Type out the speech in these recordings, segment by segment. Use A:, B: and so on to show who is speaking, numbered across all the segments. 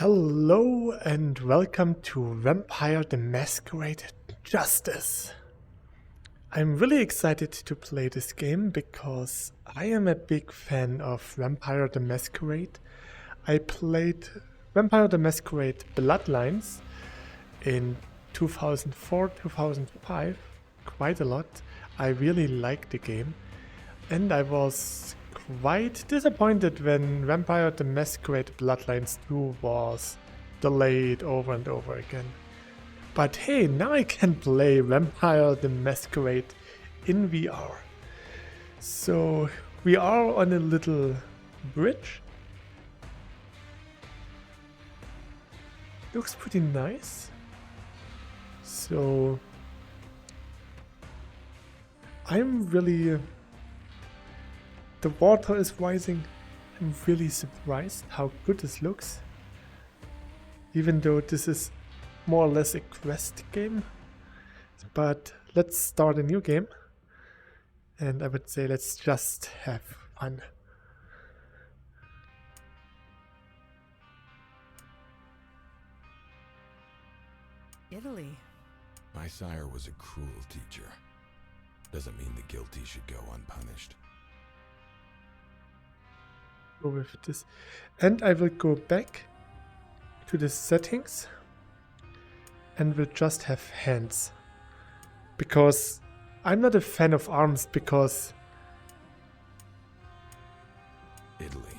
A: Hello and welcome to Vampire the Masquerade Justice. I'm really excited to play this game because I am a big fan of Vampire the Masquerade. I played Vampire the Masquerade Bloodlines in 2004-2005 quite a lot. I really liked the game and I was quite disappointed when Vampire the Masquerade Bloodlines 2 was delayed over and over again. But hey, now I can play Vampire the Masquerade in VR. So we are on a little bridge. Looks pretty nice. So I'm really... the water is rising. I'm really surprised how good this looks. Even though this is more or less a quest game. But let's start a new game. And I would say let's just have fun.
B: Italy.
C: My sire was a cruel teacher. Doesn't mean the guilty should go unpunished.
A: Go with this. And I will go back to the settings. And we'll just have hands. Because I'm not a fan of arms because
C: Italy,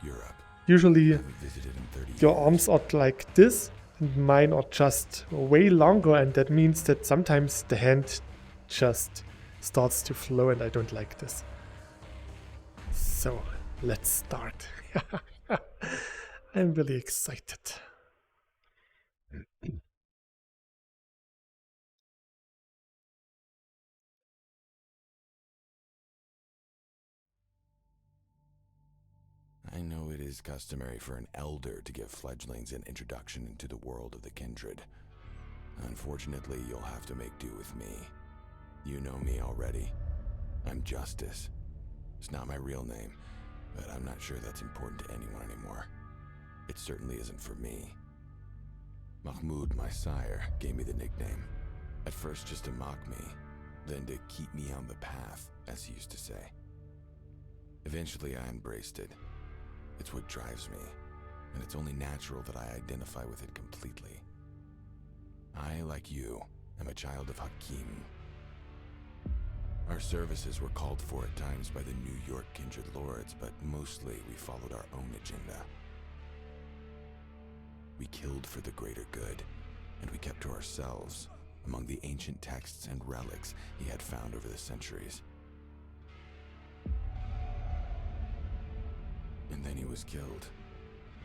C: Europe.
A: usually
C: Haven't visited in 30
A: your
C: years.
A: arms are like this and mine are just way longer, and that means that sometimes the hand just starts to flow and I don't like this. So let's start. I'm really excited.
C: I know it is customary for an elder to give fledglings an introduction into the world of the kindred. Unfortunately, you'll have to make do with me. You know me already. I'm Justice. It's not my real name, but I'm not sure that's important to anyone anymore. It certainly isn't for me. Mahmoud, my sire, gave me the nickname. At first just to mock me, then to keep me on the path, as he used to say. Eventually I embraced it. It's what drives me, and it's only natural that I identify with it completely. I, like you, am a child of Hakim. Our services were called for at times by the New York Kindred Lords, but mostly we followed our own agenda. We killed for the greater good, and we kept to ourselves among the ancient texts and relics he had found over the centuries. And then he was killed,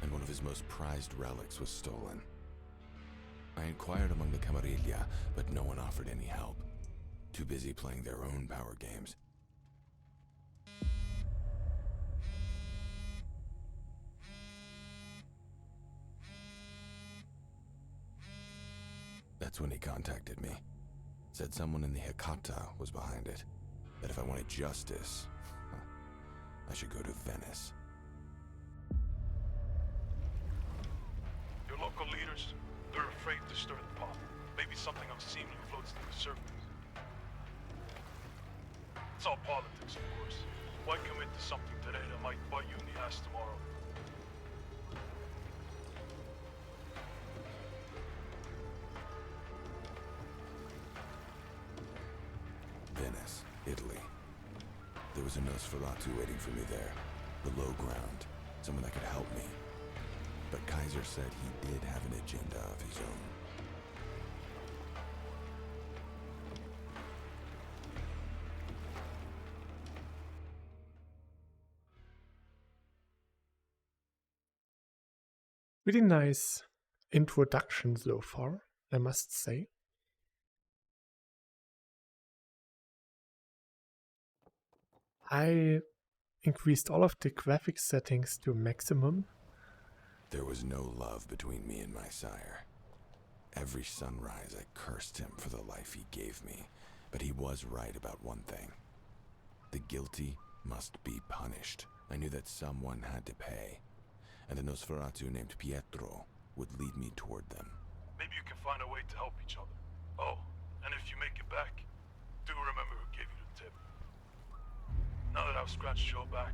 C: and one of his most prized relics was stolen. I inquired among the Camarilla, but no one offered any help. Too busy playing their own power games. That's when he contacted me. Said someone in the Hecata was behind it. That if I wanted justice, I should go to Venice.
D: Your local leaders, they're afraid to stir the pot. Maybe something unseemly floats to the surface. It's all politics, of course. Why commit to something today that might bite you in the ass tomorrow?
C: Venice, Italy. There was a Nosferatu waiting for me there. Below ground. Someone that could help me. But Kaiser said he did have an agenda of his own.
A: Really nice introduction so far, I must say. I increased all of the graphics settings to maximum.
C: There was no love between me and my sire. Every sunrise I cursed him for the life he gave me, but he was right about one thing. The guilty must be punished. I knew that someone had to pay. And a Nosferatu named Pietro would lead me toward them.
D: Maybe you can find a way to help each other. Oh, and if you make it back, do remember who gave you the tip. Now that I've scratched your back,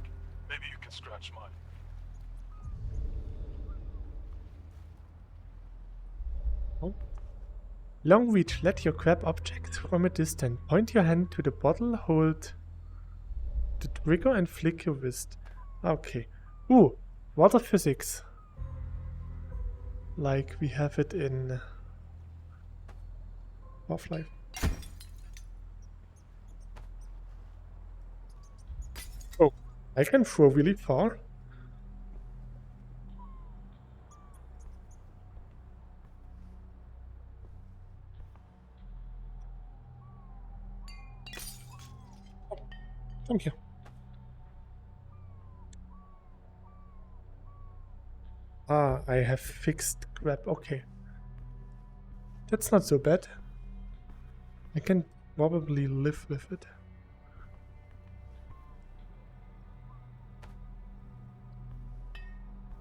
D: maybe you can scratch mine.
A: Oh. Long reach. Let your grab objects from a distance. Point your hand to the bottle, hold the trigger and flick your wrist. Okay. Ooh, water physics. Like we have it in Half-Life. Oh, I can throw really far. Oh, come here. Ah, I have fixed grab. Okay. That's not so bad. I can probably live with it.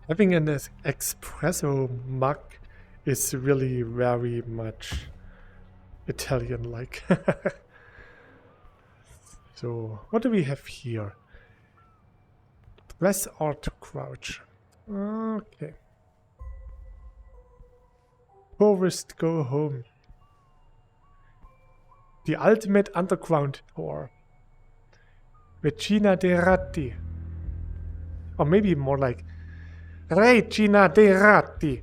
A: Having an espresso mug is really very much Italian-like. So, what do we have here? Press R to crouch. Okay. Tourist go home. The ultimate underground tour. Regina de Ratti. Or maybe more like Regina de Ratti.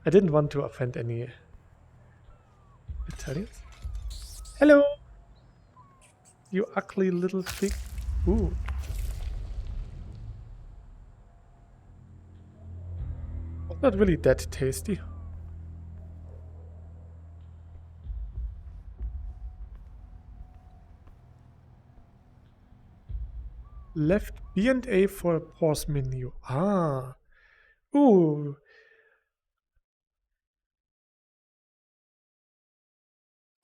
A: I didn't want to offend any Italians. Hello! You ugly little thing. Ooh. Not really that tasty. Left B and A for a pause menu. Ah. Ooh.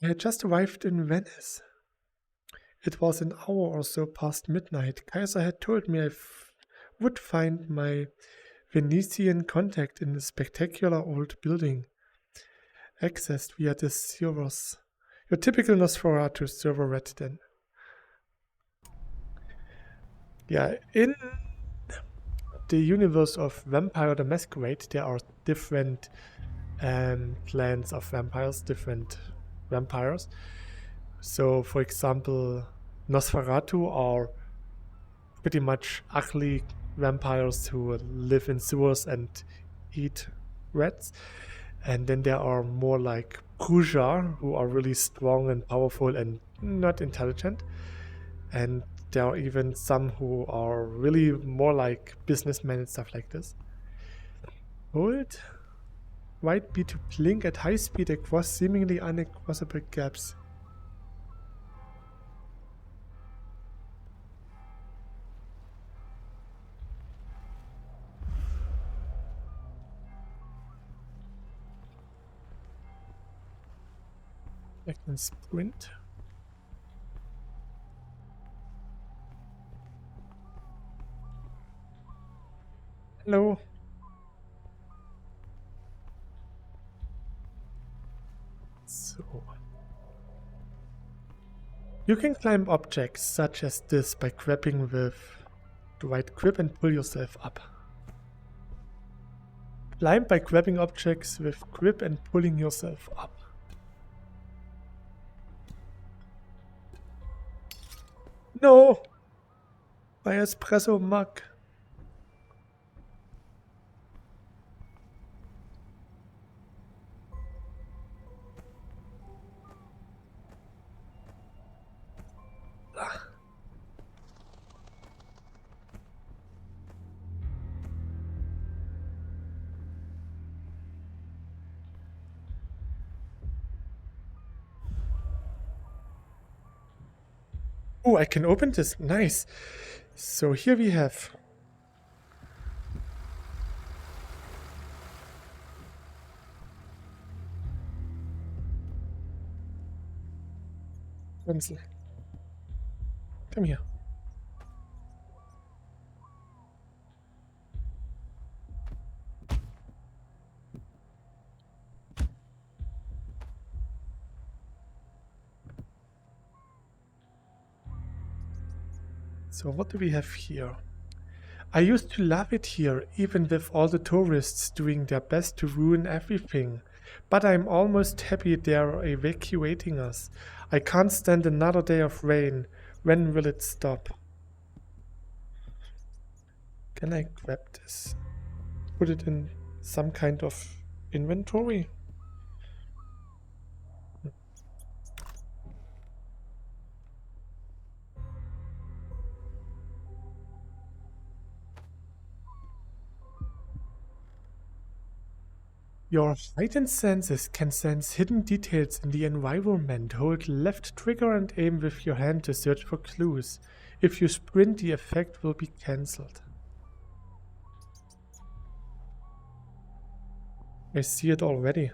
A: I had just arrived in Venice. It was an hour or so past midnight. Kaiser had told me I would find my Venetian contact in a spectacular old building, accessed via the servers. Your typical Nosferatu server read then. Yeah, in the universe of Vampire the Masquerade, there are different clans of vampires, different vampires. So, for example, Nosferatu are pretty much ugly vampires who live in sewers and eat rats. And then there are more like Bruja, who are really strong and powerful and not intelligent. And there are even some who are really more like businessmen and stuff like this. Hold right B to blink at high speed across seemingly uncrossable gaps. I can sprint. Hello. So you can climb objects such as this by grabbing with the right grip and pull yourself up. Climb by grabbing objects with grip and pulling yourself up. No! My espresso mug. Oh, I can open this. Nice. So here we have pencil. Come here. So what do we have here? I used to love it here, even with all the tourists doing their best to ruin everything. But I'm almost happy they're evacuating us. I can't stand another day of rain. When will it stop? Can I grab this? Put it in some kind of inventory? Your heightened senses can sense hidden details in the environment. Hold left trigger and aim with your hand to search for clues. If you sprint, the effect will be cancelled. I see it already.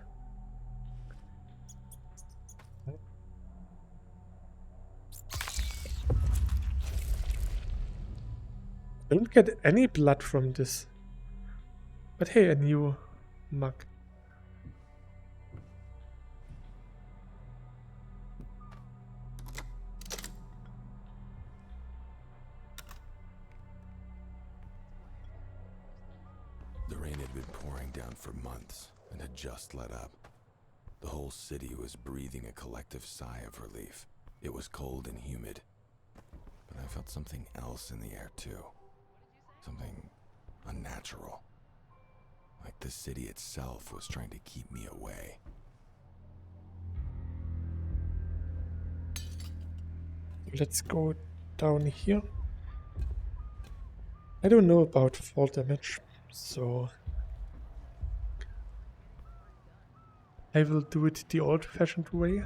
A: Don't get any blood from this. But hey, a new mug.
C: The rain had been pouring down for months and had just let up. The whole city was breathing a collective sigh of relief. It was cold and humid, but I felt something else in the air too. Something unnatural. Like the city itself was trying to keep me away.
A: Let's go down here. I don't know about fall damage, so I will do it the old-fashioned way.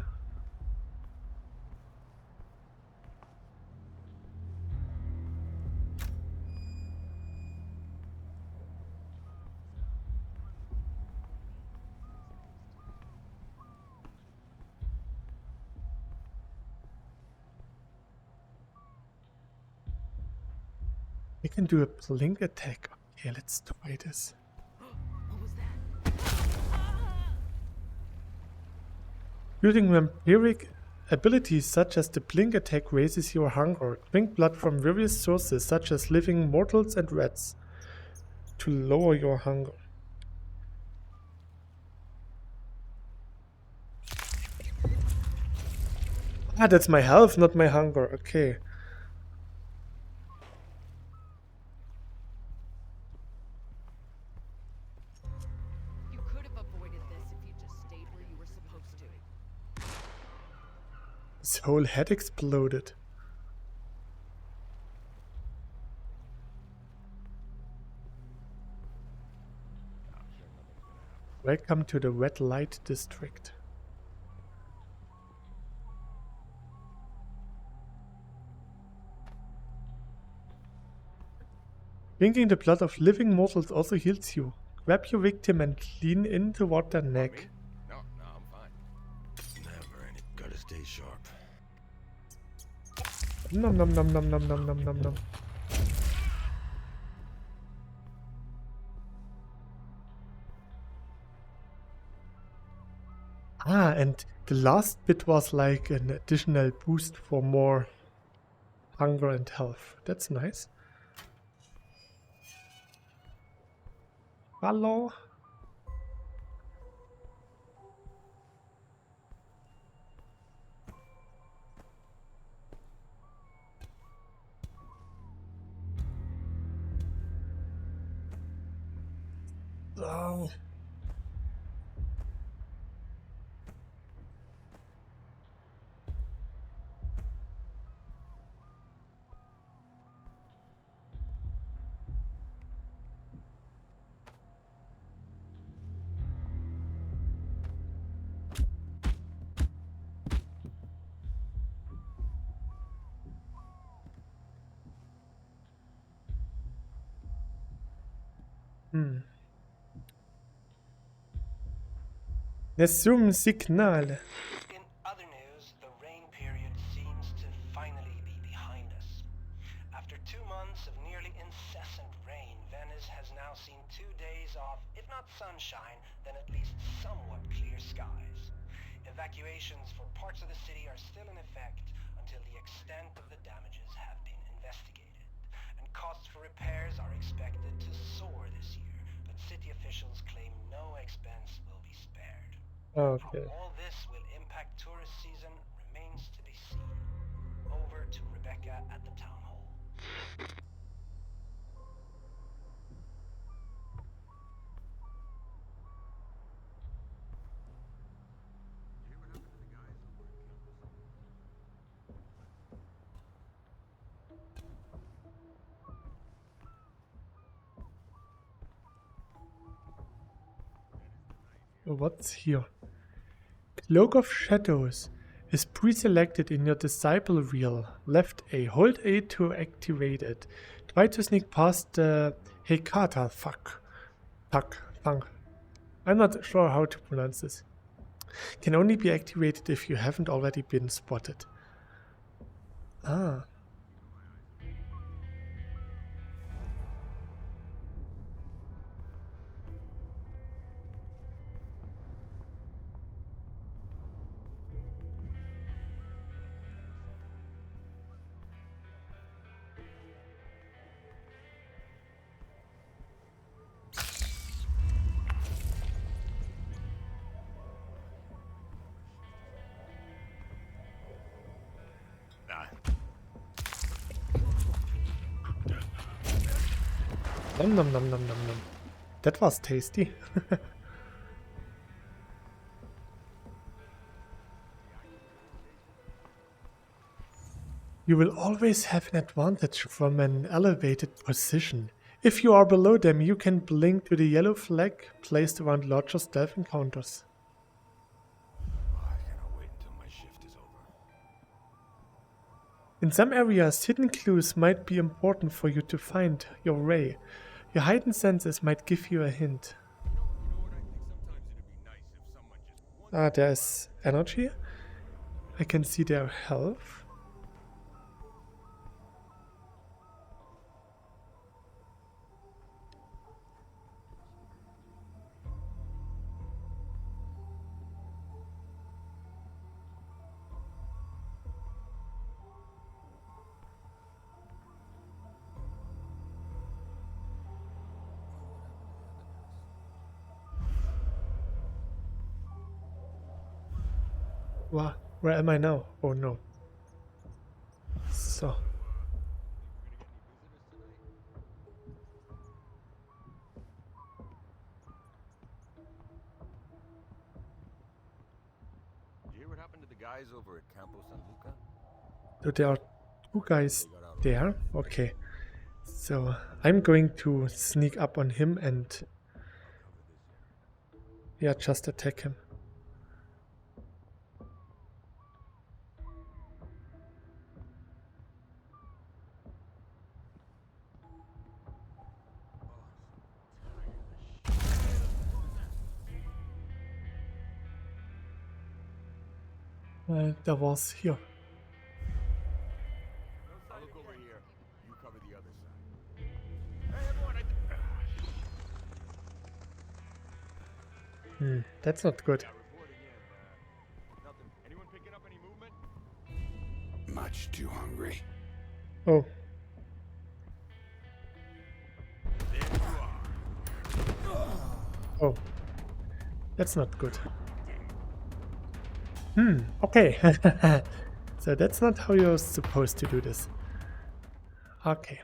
A: We can do a blink attack. Okay, let's try this.
B: What was that?
A: Using vampiric abilities such as the blink attack raises your hunger. Drink blood from various sources such as living mortals and rats to lower your hunger. Ah, that's my health, not my hunger. Okay.
B: You could have avoided this if you just stayed where you were supposed to.
A: His whole head exploded. Welcome to the red light district. Drinking the blood of living mortals also heals you. Grab your victim and lean in toward their neck.
C: No, I'm fine. Never, and it gotta stay sharp.
A: Nom nom nom nom nom nom nom nom nom. Ah, and the last bit was like an additional boost for more hunger and health. That's nice. Hello? Oh. Nessun signal.
E: In other news, the rain period seems to finally be behind us. After 2 months of nearly incessant rain, Venice has now seen 2 days of, if not sunshine, then at least somewhat clear skies. Evacuations for parts of the city are still in effect until the extent of the damages have been investigated. Costs for repairs are expected to soar this year, but city officials claim no expense will be spared.
A: Okay.
E: How all this will impact tourist season remains to be seen. Over to Rebecca at the town hall.
A: What's here? Cloak of Shadows is pre-selected in your disciple wheel. Left A. Hold A to activate it. Try to sneak past the Hekata fuck. Funk. I'm not sure how to pronounce this. Can only be activated if you haven't already been spotted. Ah. Nom nom nom nom nom nom. That was tasty. You will always have an advantage from an elevated position. If you are below them, you can blink to the yellow flag placed around larger stealth encounters.
C: I cannot wait until my shift is over.
A: In some areas, hidden clues might be important for you to find your way. Your heightened senses might give you a hint. Ah, there's energy. I can see their health. Where am I now? Oh no. So.
C: Did you hear what happened to the guys over at Campo San Luca?
A: So there are two guys there. Okay. So I'm going to sneak up on him and yeah, just attack him. There was here.
C: I'll look over here. You cover the other side. Hey, everyone!
A: That's not good.
C: Reporting in. Nothing. Anyone picking up any movement? Much too hungry.
A: Oh.
C: There you are.
A: Oh. That's not good. Okay. So that's not how you're supposed to do this. Okay.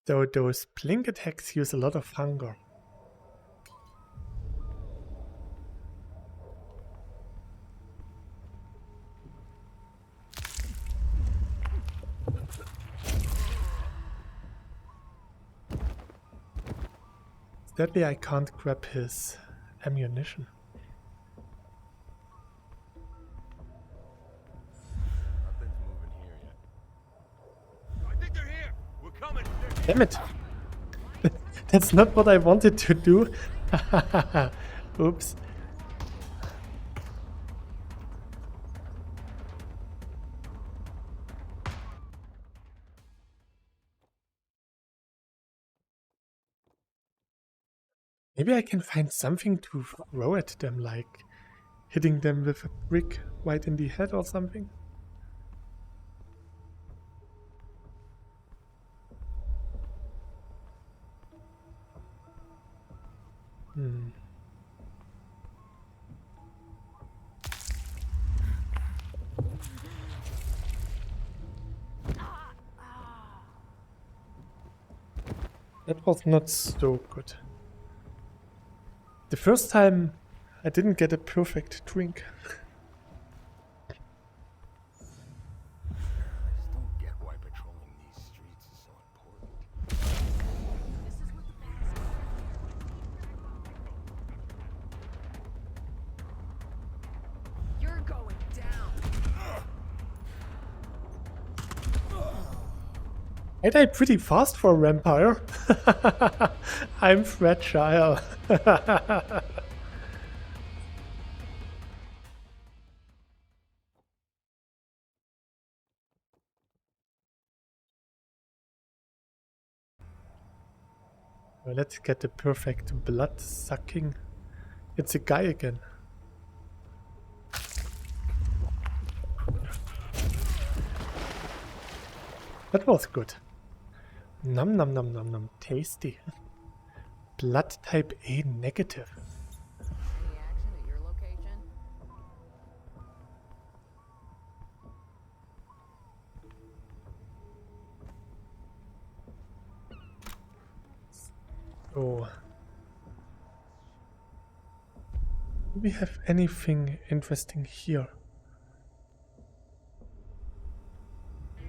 A: So those blink attacks use a lot of hunger. Sadly, I can't grab his ammunition.
C: Nothing's moving here yet. I think they're here. We're coming. They're here.
A: Damn it! That's not what I wanted to do. Oops. Maybe I can find something to throw at them, like hitting them with a brick right in the head or something. Hmm. That was not so good. The first time I didn't get a perfect drink.
C: I just don't get why patrolling these streets is so important.
B: You're going down.
A: I died pretty fast for a vampire. I'm fragile. Well, let's get the perfect blood sucking. It's a guy again. That was good. Num num num num num. Tasty. Blood type A negative.
B: Any action at your location?
A: Oh. Do we have anything interesting here?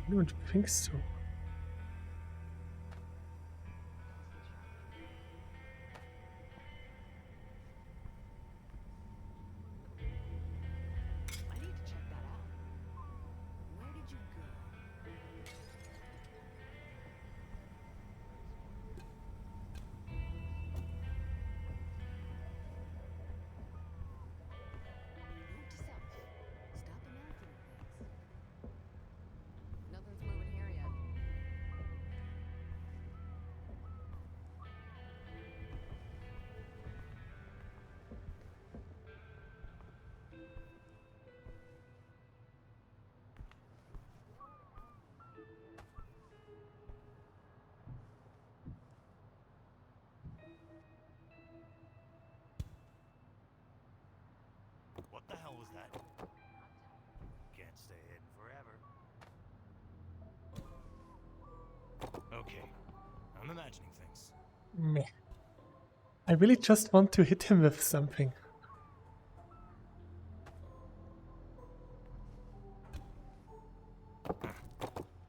A: I don't think so.
B: I need to check that out. Where did you go? Note to self. Stop imagining things. Nothing's moving here yet.
F: What the hell was that? Can't stay hidden forever. Okay, I'm imagining things.
A: Meh. I really just want to hit him with something.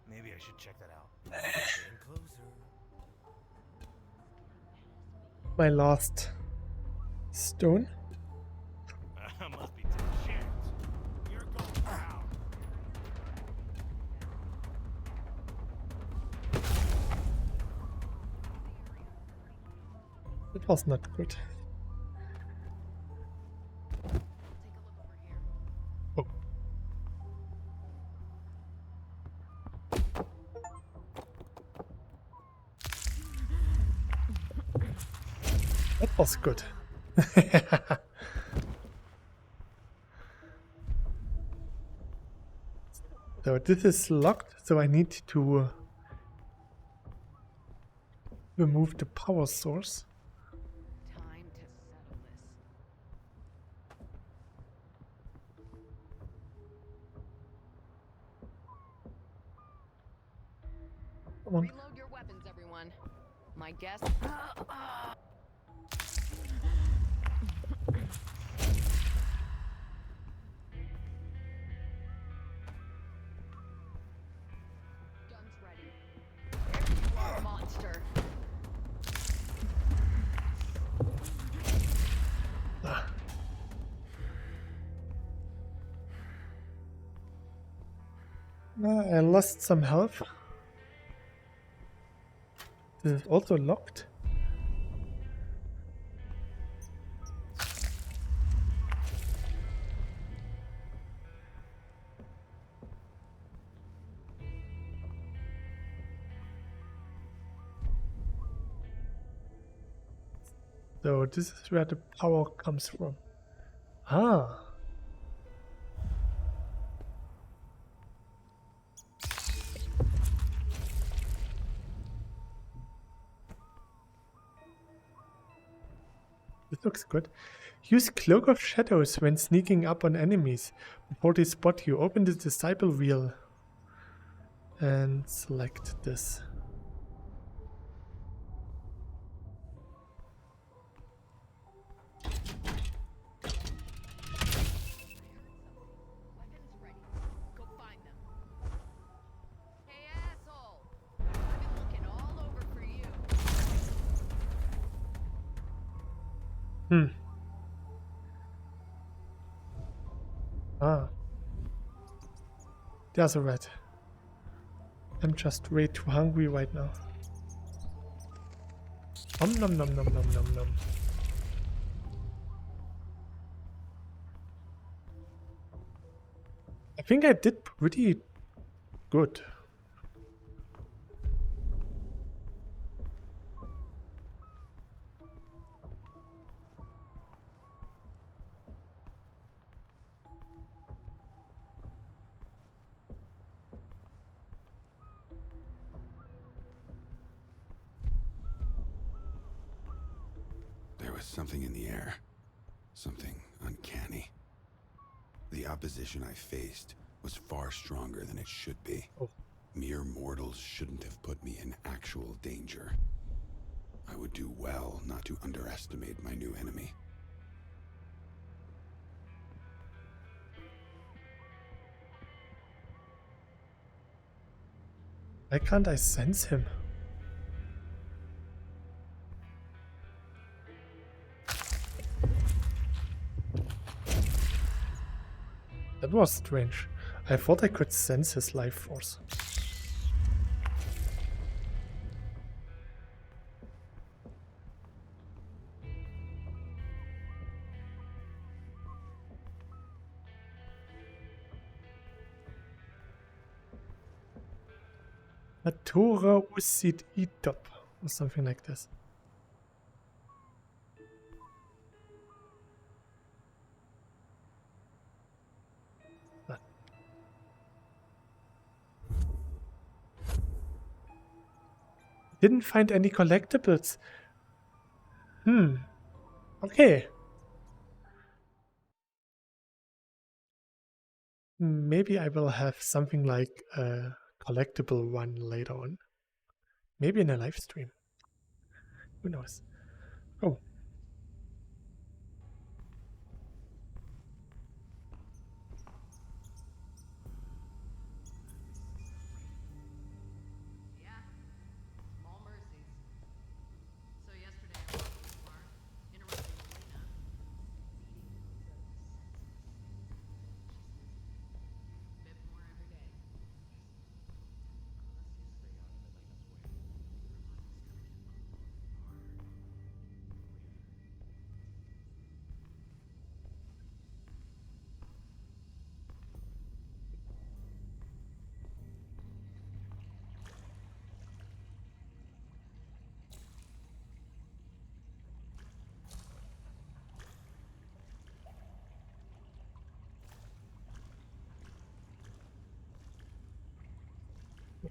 F: Maybe I should check that out. Getting closer.
A: My last stone.
F: Must be 10 chance. You're going down.
A: That was not good.
B: Take a look over here.
A: Oh. That was good. So this is locked, so I need to remove the power source.
B: Time to settle this.
A: Come on.
B: Reload your weapons, everyone. My guess. Guns ready. There you are, monster.
A: Ah. I lost some health. This is also locked. So this is where the power comes from. Ah. This looks good. Use Cloak of Shadows when sneaking up on enemies. Before they spot you, open the Disciple wheel and select this.
B: Weapons ready. Go find them. Hey, asshole! I've been looking all over for you.
A: Ah. There's a rat. I'm just way too hungry right now. Nom nom nom nom nom nom nom. I think I did pretty good.
C: There was something in the air. Something uncanny. The opposition I faced was far stronger than it should be.
A: Oh.
C: Mere mortals shouldn't have put me in actual danger. I would do well not to underestimate my new enemy.
A: Why can't I sense him? That was strange. I thought I could sense his life force. Atura Usid Itop or something like this. Didn't find any collectibles. Okay. Maybe I will have something like a collectible one later on. Maybe in a live stream. Who knows? Oh.
B: Yeah. Small mercies. So yesterday I walked to the park, interrupting Elena, feeding bit more every day.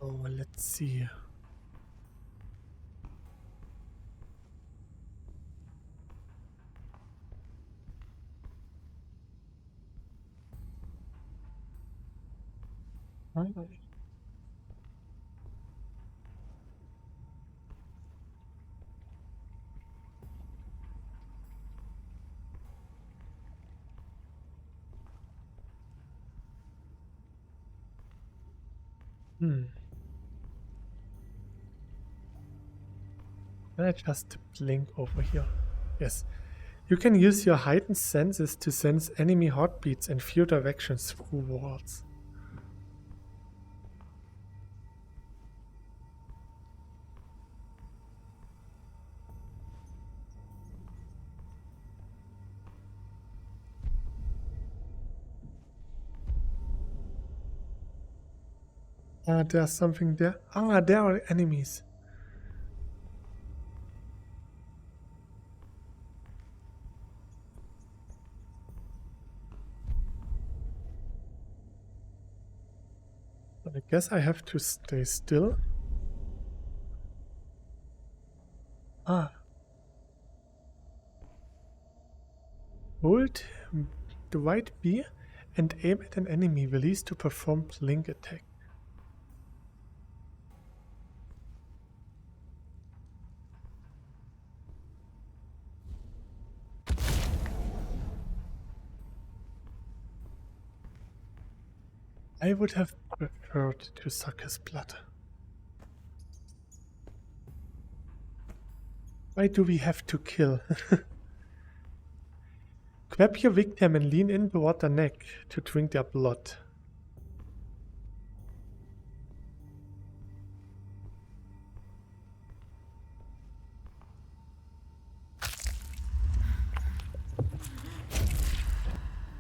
A: Oh, let's see. Can I just blink over here? Yes. You can use your heightened senses to sense enemy heartbeats and few directions through walls. Ah, there's something there. Ah, there are enemies. But I guess I have to stay still. Ah. Hold the right B and aim at an enemy. Release to perform blink attack. I would have preferred to suck his blood. Why do we have to kill? Grab your victim and lean in toward their neck to drink their blood.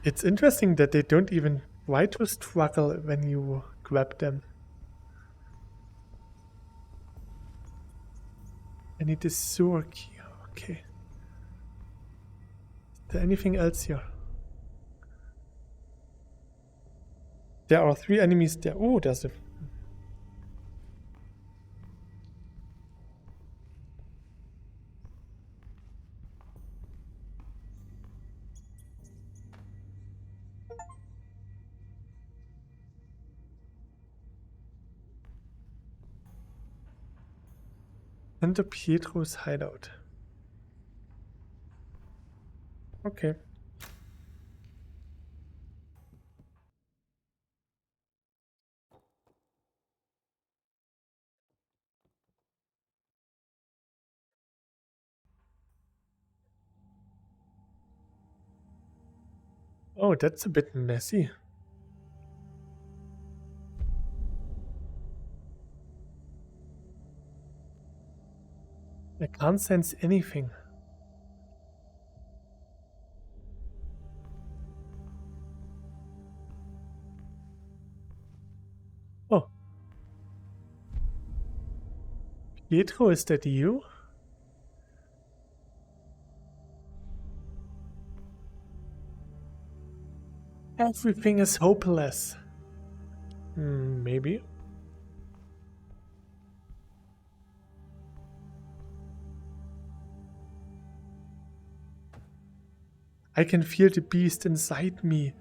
A: It's interesting that they don't even try to struggle when you grab them. I need this sewer key. Okay. Is there anything else here? There are 3 enemies there. Oh, there's a... Enter Pietro's hideout. Okay. Oh, that's a bit messy. I can't sense anything. Oh. Pietro, is that you? Everything is hopeless. Maybe. I can feel the beast inside me,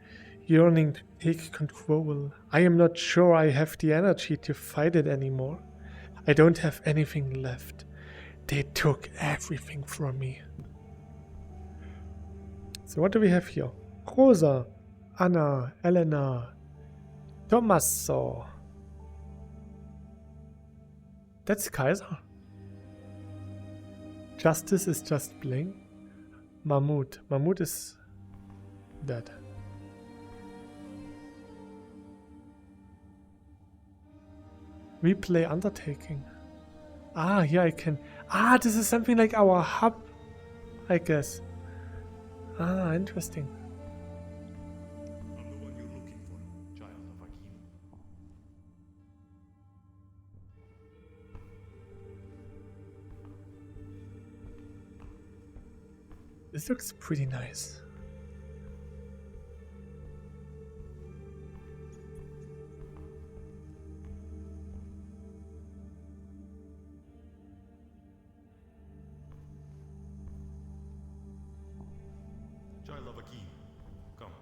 A: yearning to take control. I am not sure I have the energy to fight it anymore. I don't have anything left. They took everything from me. So what do we have here? Rosa, Anna, Elena, Tommaso. That's Kaiser. Justice is just bling. Mahmoud. Mahmoud is dead. Replay undertaking. Ah, here I can. Ah, this is something like our hub, I guess. Ah, interesting.
F: I'm the one you're looking for, child of Akim.
A: This looks pretty nice.
F: Child of Akim, come.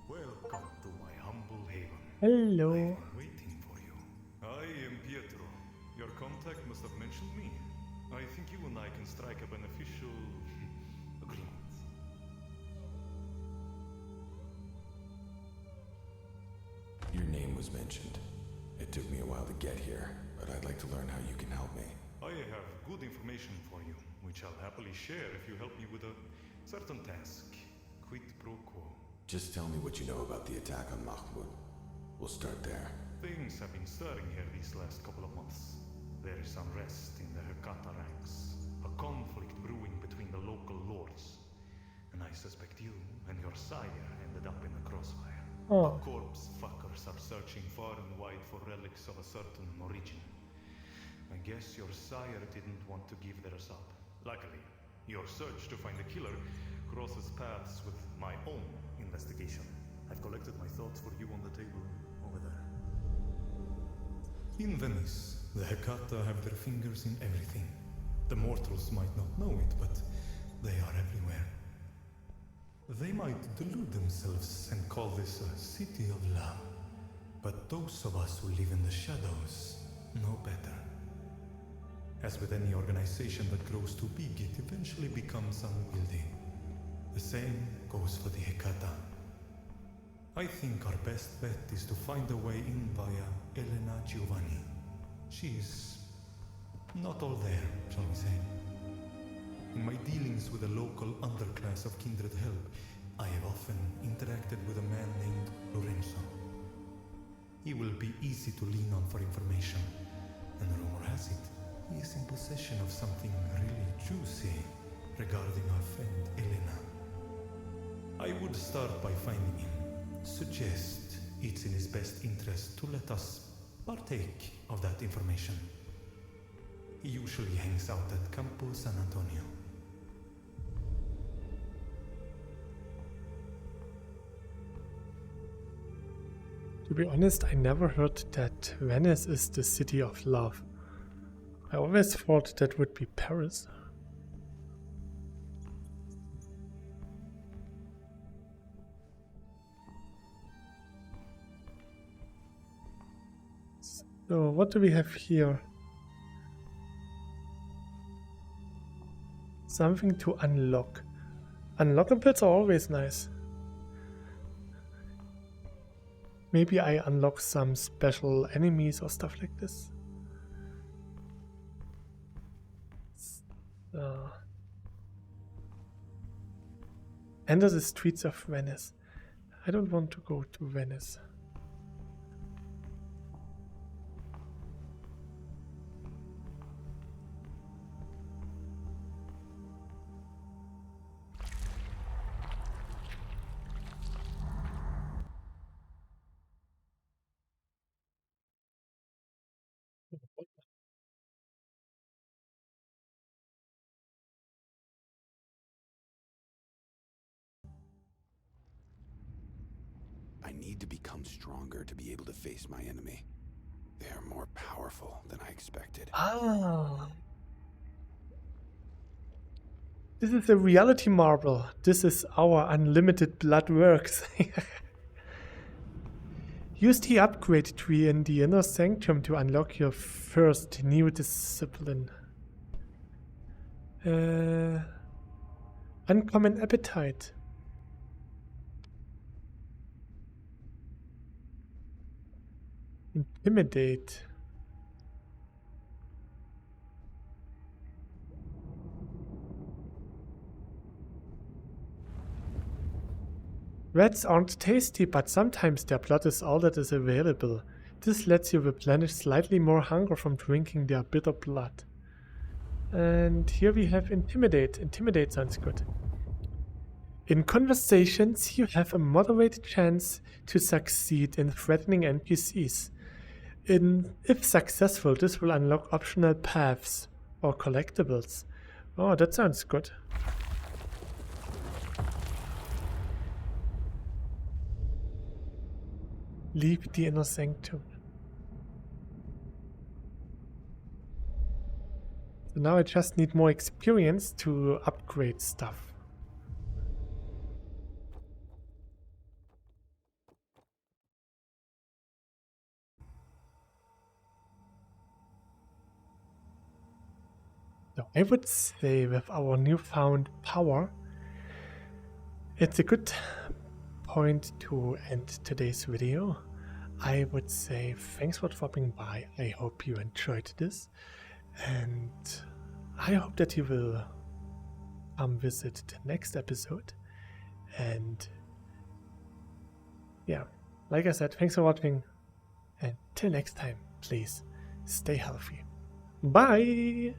F: Welcome to my humble haven.
A: Hello.
F: I've been waiting for you. I am Pietro. Your contact must have mentioned me. I think you and I can strike a beneficial agreement.
C: Your name was mentioned. It took me a while to get here, but I'd like to learn how you can help me.
F: I have good information for you, which I'll happily share if you help me with a certain task. Quid pro quo.
C: Just tell me what you know about the attack on Mahmoud. We'll start there.
F: Things have been stirring here these last couple of months. There is unrest in the Hekata ranks, a conflict brewing between the local lords. And I suspect you and your sire ended up in the crossfire.
A: Oh.
F: Corpse fuckers are searching far and wide for relics of a certain origin. I guess your sire didn't want to give theirs up. Luckily, your search to find the killer crosses paths with my own investigation. I've collected my thoughts for you on the table over there. In Venice, the Hekata have their fingers in everything. The mortals might not know it, but they are everywhere. They might delude themselves and call this a city of love. But those of us who live in the shadows know better. As with any organization that grows too big, it eventually becomes unwieldy. The same goes for the Hecata. I think our best bet is to find a way in via Elena Giovanni. She's not all there, shall we say. In my dealings with the local underclass of kindred help, I have often interacted with a man named Lorenzo. He will be easy to lean on for information, and rumor has it he is in possession of something really juicy regarding our friend Elena. I would start by finding him. Suggest it's in his best interest to let us partake of that information. He usually hangs out at Campo San Antonio.
A: To be honest, I never heard that Venice is the city of love. I always thought that would be Paris. So, what do we have here? Something to unlock. Unlockables are always nice. Maybe I unlock some special enemies or stuff like this. Enter the streets of Venice. I don't want to go to Venice.
C: I need to become stronger to be able to face my enemy. They are more powerful than I expected.
A: Ah. This is a reality marble. This is our unlimited blood works. Use the upgrade tree in the inner sanctum to unlock your first new discipline. Uncommon appetite. Intimidate. Rats aren't tasty, but sometimes their blood is all that is available. This lets you replenish slightly more hunger from drinking their bitter blood. And here we have Intimidate. Intimidate sounds good. In conversations, you have a moderate chance to succeed in threatening NPCs. If successful, this will unlock optional paths or collectibles. Oh, that sounds good. Leave the inner sanctum. So now I just need more experience to upgrade stuff. So I would say with our newfound power, it's a good point to end today's video. I would say thanks for dropping by. I hope you enjoyed this, and I hope that you will visit the next episode. And yeah, like I said, thanks for watching, and till next time, please stay healthy. Bye!